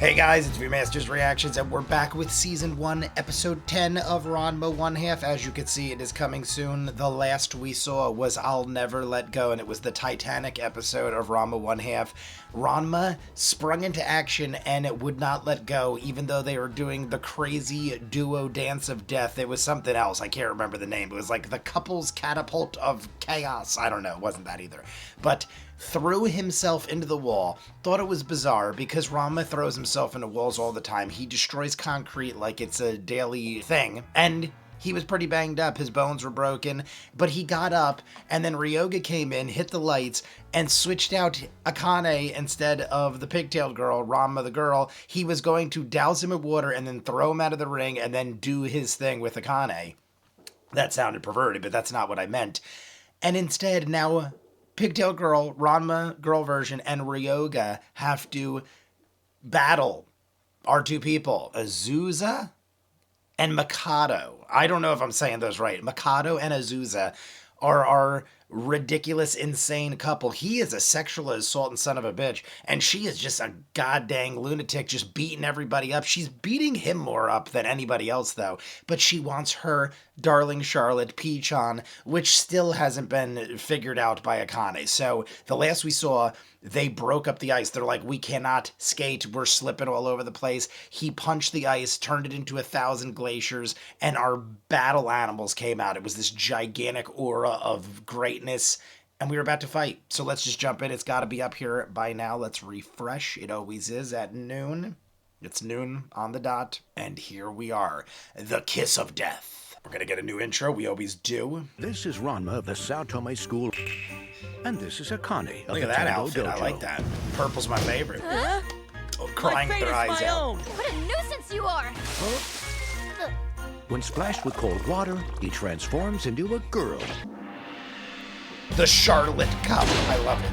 Hey guys, it's Masters Reactions, and we're back with Season 1, Episode 10 of Ranma 1/2. As you can see, it is coming soon. The last we saw was I'll Never Let Go, and it was the Titanic episode of Ranma 1/2. Ranma sprung into action, and it would not let go, even though they were doing the crazy duo dance of death. It was something else. I can't remember the name. It was like the couple's catapult of chaos. I don't know. It wasn't that either. But threw himself into the wall. Thought it was bizarre because Ranma throws himself into walls all the time. He destroys concrete like it's a daily thing. And he was pretty banged up. His bones were broken. But he got up, and then Ryoga came in, hit the lights, and switched out Akane instead of the pigtailed girl, Ranma the girl. He was going to douse him in water and then throw him out of the ring and then do his thing with Akane. That sounded perverted, but that's not what I meant. And instead, now Pigtail Girl, Ranma girl version, and Ryoga have to battle our two people, Azusa and Mikado. I don't know if I'm saying those right. Mikado and Azusa are our ridiculous, insane couple. He is a sexual assault son of a bitch, and she is just a goddamn lunatic, just beating everybody up. She's beating him more up than anybody else, though, but she wants her darling Charlotte Peach-on, which still hasn't been figured out by Akane. So the last we saw, they broke up the ice. They're like, we cannot skate. We're slipping all over the place. He punched the ice, turned it into 1,000 glaciers, and our battle animals came out. It was this gigantic aura of greatness, and we were about to fight. So let's just jump in. It's got to be up here by now. Let's refresh. It always is at noon. It's noon on the dot, and here we are. The Kiss of Death. We're going to get a new intro. We always do. This is Ranma of the Sao Tome School. And this is Akane of Look the at that Tango outfit. Dojo. I like that. Purple's my favorite. Huh? Oh, crying their eyes out. What a nuisance you are! When splashed with cold water, he transforms into a girl. The Charlotte Cup. I love it.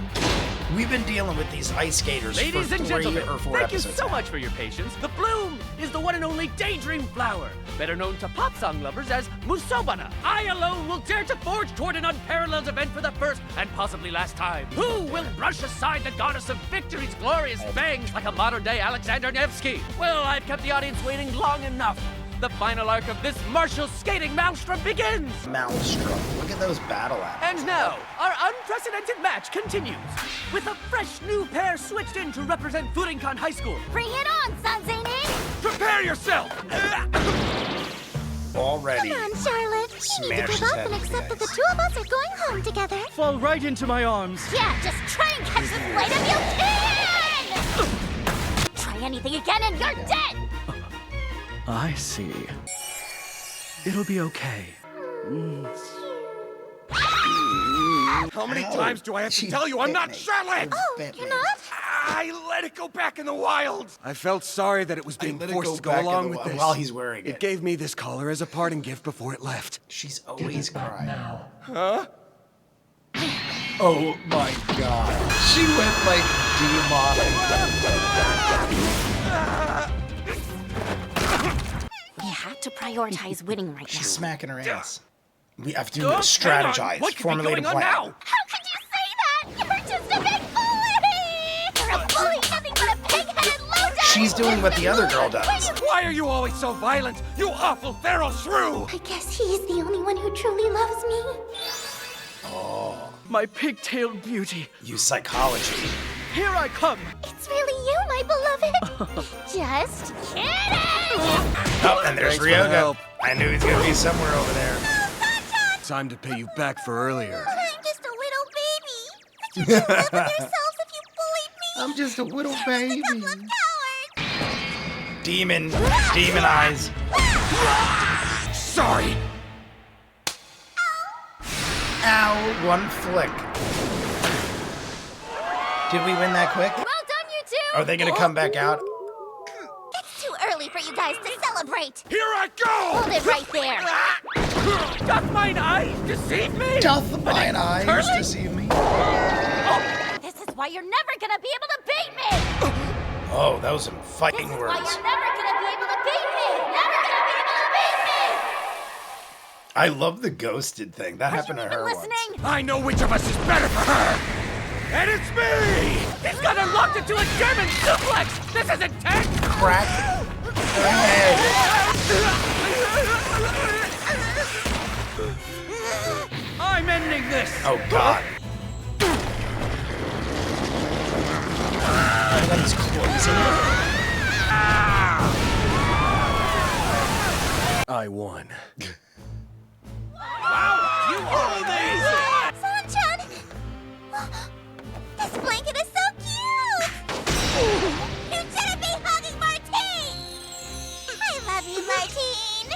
We've been dealing with these ice skaters Ladies for and 3 gentlemen, or 4 thank you episodes so now. much for your patience. The bloom is the one and only daydream flower, better known to pop song lovers as Musobana. I alone will dare to forge toward an unparalleled event for the first and possibly last time. Who will brush aside the goddess of victory's glorious bangs like a modern-day Alexander Nevsky? Well, I've kept the audience waiting long enough. The final arc of this martial skating maelstrom begins! Maelstrom. Look at those battle apps. And now, our unprecedented match continues, with a fresh new pair switched in to represent Furinkan High School. Bring it on, Sanzene! Prepare yourself! Already. Come on, Charlotte. You need to Smash his give up head and with accept the that the ice. two of us are going home together. Fall right into my arms. Yeah, just try and catch this blade if you can! Try anything again and you're dead! I see. It'll be okay. How many times do I have to tell you I'm not Charlotte? Oh, you're not? I let it go back in the wild. I felt sorry that it was being let it forced to go back in along the with wild this. while he's wearing it. It gave me this collar as a parting gift before it left. She's always crying. Huh? Oh my god. She went like demonic. We have to prioritize winning right She's now. smacking her ass. We have to Hang on. strategize, What could be formulate a going on plan. now? How could you say that? You're just a big bully! You're a bully, nothing but a pig-headed lowdown! She's doing what the other girl does. Why are you always so violent? You awful feral shrew! I guess he's the only one who truly loves me. My pigtailed beauty. Use psychology. Here I come. It's really you, my beloved. Just kidding! Oh, and there's Thanks for the Ryoga. help. I knew he's gonna be somewhere over there. Time to pay you back for earlier. I'm just a little baby. But you should live with yourselves if you bullied me. I'm just a little baby. Coward. Demon eyes. Sorry! Ow, one flick. Did we win that quick? Well done, you two! Are they gonna come back out? It's too early for you guys to celebrate. Here I go! Hold it right there. Doth mine eyes deceive me? Doth mine eyes curly? deceive me? This is why you're never gonna be able to beat me. Oh, that was some This fighting is words. why you're never gonna be able to beat me. Never gonna be able to beat me. I love the ghosted thing. That happened to Are you her even once. listening? I know which of us is better for her! And it's me! He's got her locked into a German suplex! This is intense! crack her head. I'm ending this! Oh, God. Look at his clothes. I won. Wow, you are amazing! San-chan! This blanket is so cute! You shouldn't be hugging Martine! I love you, Martine!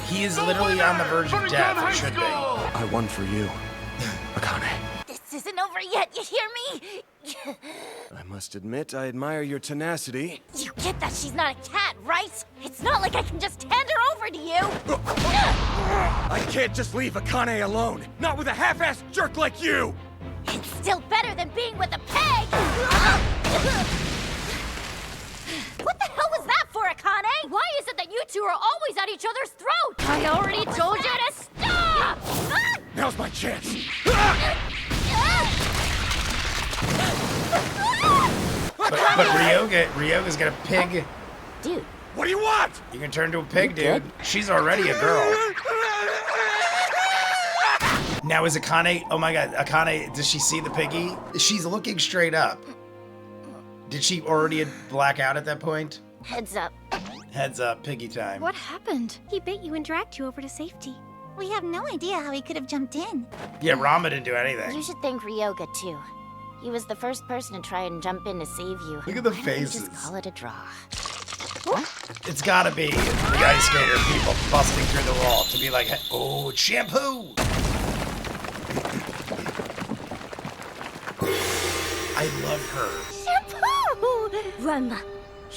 He is literally on the verge of death. It should be. I won for you, Akane. This isn't over yet, you hear me? I must admit, I admire your tenacity. You get that she's not a cat, right? It's not like I can just hand her over to you! I can't just leave Akane alone. Not with a half-assed jerk like you! It's still better than being with a pig! What the hell was that for, Akane? Why is it that you two are always at each other's throats? I already told you to stop! Now's my chance. But Ryoga's got a pig. Dude, What do you want? You can turn to a pig, dude. She's already a girl. Now is Akane, oh my God, Akane, does she see the piggy? She's looking straight up. Did she already black out at that point? heads up. Heads up, piggy time. What happened? He bit you and dragged you over to safety. We have no idea how he could have jumped in. Yeah, Ranma didn't do anything. You should thank Ryoga, too. He was the first person to try and jump in to save you. Look at the Why don't we faces. just call it a draw. It's gotta be the ice skater people busting through the wall to be like, oh, it's shampoo! I love her. Shampoo! Ranma,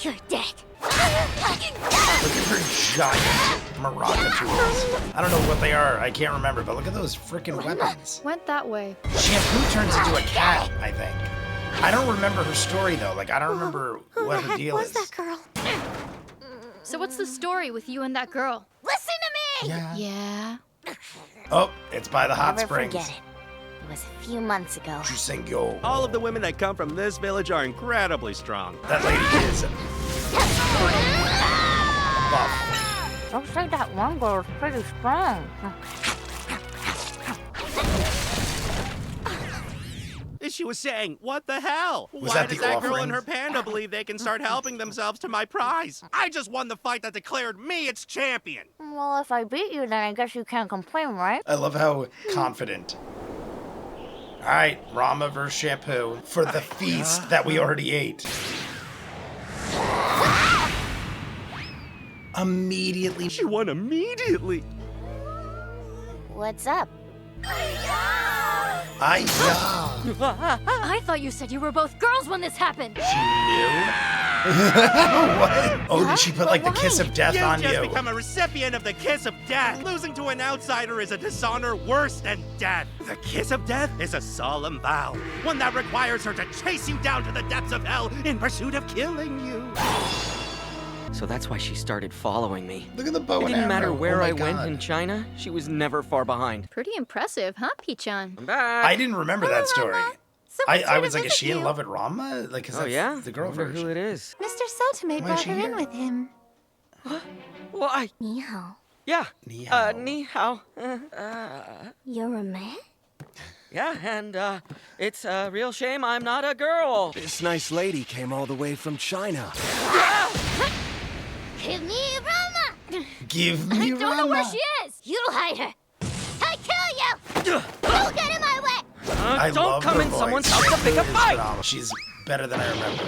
you're dead. Look at her giant maraca tools. I don't know what they are, I can't remember, but look at those freaking weapons. Went that way. Shampoo turns into a cat, I think. I don't remember her story though, like I don't remember what her deal is. girl? So what's the story with you and that girl? Listen to me! Yeah. Yeah. Oh, it's by the hot Never springs. forget it. It was a few months ago. Jusengo. All of the women that come from this village are incredibly strong. That lady is buff. Don't say that one girl's pretty strong. She was saying, what the hell? Was Why that does the that girl offering? and her panda believe they can start helping themselves to my prize? I just won the fight that declared me its champion. Well, if I beat you, then I guess you can't complain, right? I love how confident. All right, Ranma versus Shampoo for the feast that we already ate. Immediately. She won immediately. What's up? I I thought you said you were both girls when this happened. She knew? What? Oh, did she put like the kiss of death You've on just you? become a recipient of the kiss of death. Losing to an outsider is a dishonor worse than death. The kiss of death is a solemn vow, one that requires her to chase you down to the depths of hell in pursuit of killing you. So that's why she started following me. Look at the bow It and didn't matter arrow. where Oh my I went God. in China, she was never far behind. Pretty impressive, huh, Pichan? I'm back. I didn't remember that story. I was like, is she in you. love with Ranma? Like, cause Oh that's yeah? the girl Wonder version. who it is. Mr. Sotome Why is she here? with him. Well, Ni hao. yeah. Ni hao. Ni hao. You're a man? Yeah, and it's a real shame I'm not a girl. This nice lady came all the way from China. Give me Ranma! Give me Don't know where Ranma. she is! You hide her! I kill you! Don't get in my way! I Don't love come her in voice. someone's house to pick a Shampoo is fight. phenomenal. She's better than I remember.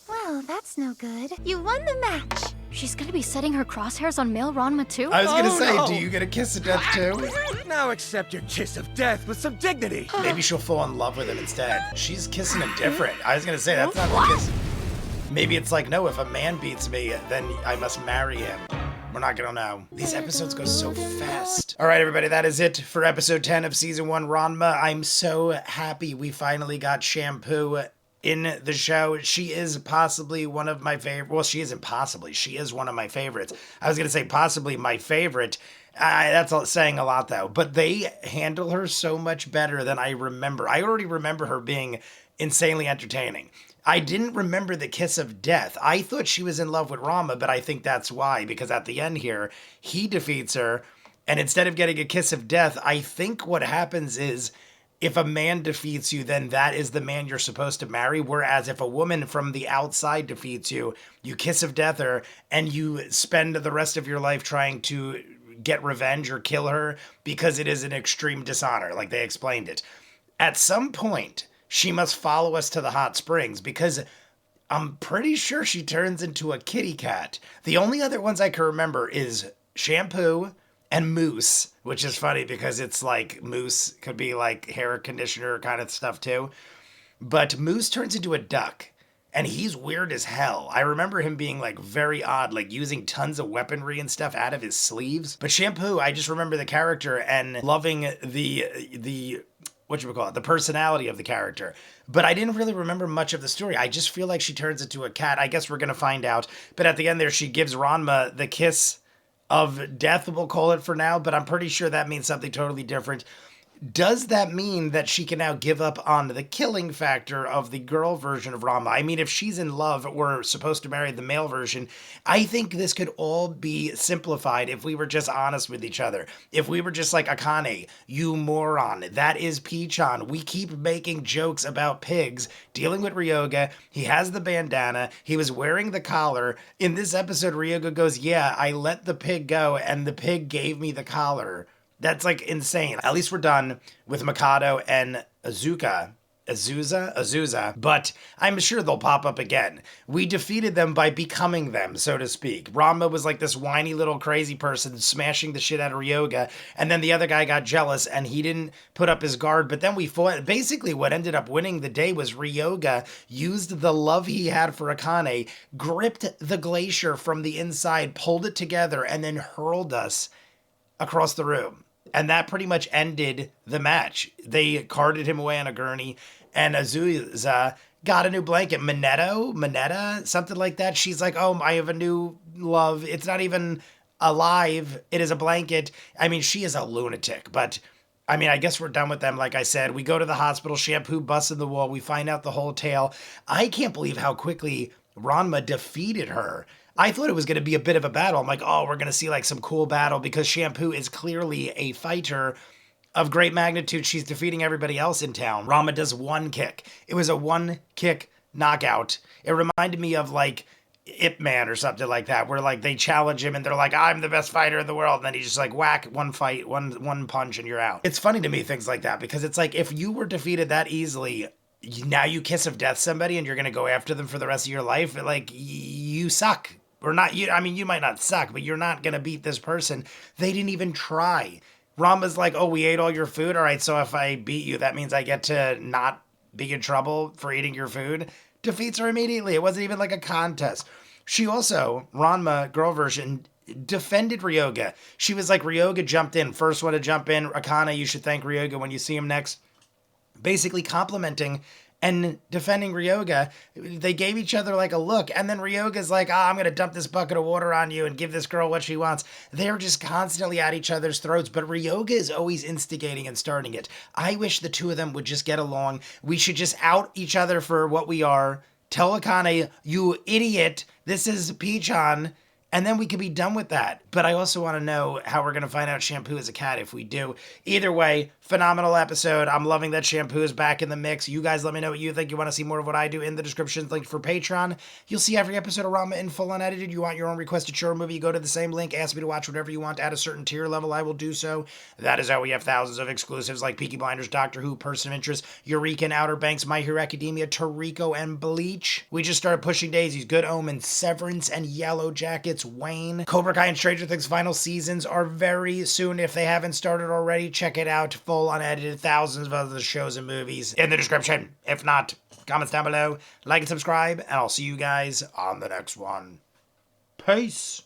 Well, that's no good. You won the match. She's gonna be setting her crosshairs on male Ranma too? I was gonna Oh, say, no. do you get a kiss of death too? Now accept your kiss of death with some dignity. Maybe she'll fall in love with him instead. She's kissing him different. I was gonna say, that's not the kiss. Maybe it's like, no, if a man beats me, then I must marry him. We're not gonna know. These episodes go so fast. All right, everybody, that is it for episode 10 of season 1 Ranma. I'm so happy we finally got Shampoo in the show. She is possibly one of my favorite. Well, she isn't possibly. She is one of my favorites. I was gonna say possibly my favorite. That's saying a lot, though. But they handle her so much better than I remember. I already remember her being insanely entertaining. I didn't remember the kiss of death. I thought she was in love with Ranma, but I think that's why, because at the end here, he defeats her, and instead of getting a kiss of death, I think what happens is if a man defeats you, then that is the man you're supposed to marry. Whereas if a woman from the outside defeats you, you kiss of death her, and you spend the rest of your life trying to get revenge or kill her because it is an extreme dishonor, like they explained it. At some point, she must follow us to the hot springs because I'm pretty sure she turns into a kitty cat. The only other ones I can remember is Shampoo and Moose, which is funny because it's like Moose could be like hair conditioner kind of stuff too. But Moose turns into a duck and he's weird as hell. I remember him being like very odd, like using tons of weaponry and stuff out of his sleeves. But Shampoo, I just remember the character and loving the the personality of the character. But I didn't really remember much of the story. I just feel like she turns into a cat. I guess we're going to find out. But at the end there, she gives Ranma the kiss of death, we'll call it for now. But I'm pretty sure that means something totally different. Does that mean that she can now give up on the killing factor of the girl version of Ranma? I mean, if she's in love, we're supposed to marry the male version. I think this could all be simplified if we were just honest with each other. If we were just like, Akane, you moron, that is Pichon. We keep making jokes about pigs, dealing with Ryoga. He has the bandana. He was wearing the collar. In this episode, Ryoga goes, yeah, I let the pig go and the pig gave me the collar. That's like insane. At least we're done with Mikado and Azusa, but I'm sure they'll pop up again. We defeated them by becoming them, so to speak. Ranma was like this whiny little crazy person smashing the shit out of Ryoga, and then the other guy got jealous and he didn't put up his guard, but then we fought. Basically, what ended up winning the day was Ryoga used the love he had for Akane, gripped the glacier from the inside, pulled it together, and then hurled us across the room. And that pretty much ended the match. They carted him away on a gurney, and Azusa got a new blanket. Mineta, something like that. She's like, oh, I have a new love. It's not even alive. It is a blanket. I mean, she is a lunatic, but I mean, I guess we're done with them. Like I said, we go to the hospital, Shampoo busts in the wall. We find out the whole tale. I can't believe how quickly Ranma defeated her. I thought it was going to be a bit of a battle. I'm like, oh, we're going to see like some cool battle because Shampoo is clearly a fighter of great magnitude. She's defeating everybody else in town. Ranma does one kick. It was a one kick knockout. It reminded me of like Ip Man or something like that, where like they challenge him and they're like, I'm the best fighter in the world. And then he's just like, whack, one fight, one punch and you're out. It's funny to me, things like that, because it's like, if you were defeated that easily, now you kiss of death somebody and you're going to go after them for the rest of your life. Like, you suck. Or not, you. I mean, you might not suck, but you're not going to beat this person. They didn't even try. Ranma's like, oh, we ate all your food? All right, so if I beat you, that means I get to not be in trouble for eating your food? Defeats her immediately. It wasn't even like a contest. She also, Ranma, girl version, defended Ryoga. She was like, Ryoga jumped in. First one to jump in. Akane, you should thank Ryoga when you see him next. Basically complimenting and defending Ryoga. They gave each other like a look, and then Ryoga's like, I'm gonna dump this bucket of water on you and give this girl what she wants. They're just constantly at each other's throats, but Ryoga is always instigating and starting it. I wish the two of them would just get along. We should just out each other for what we are. Tell Akane, you idiot, this is Pichon, and then we could be done with that. But I also want to know how we're going to find out Shampoo is a cat if we do. Either way, phenomenal episode. I'm loving that Shampoo is back in the mix. You guys let me know what you think. You want to see more of what I do in the description, linked for Patreon. You'll see every episode of Ranma in full unedited. You want your own requested short movie, you go to the same link, ask me to watch whatever you want at a certain tier level, I will do so. That is how we have thousands of exclusives like Peaky Blinders, Doctor Who, Person of Interest, Eureka and Outer Banks, My Hero Academia, Toriko, and Bleach. We just started pushing daisies, Good Omens, Severance, and Yellow Jackets, Wayne. Cobra Kai and Stranger Things final seasons are very soon. If they haven't started already, check it out. Full unedited, thousands of other shows and movies in the description. If not, comments down below, like and subscribe, and I'll see you guys on the next one. Peace.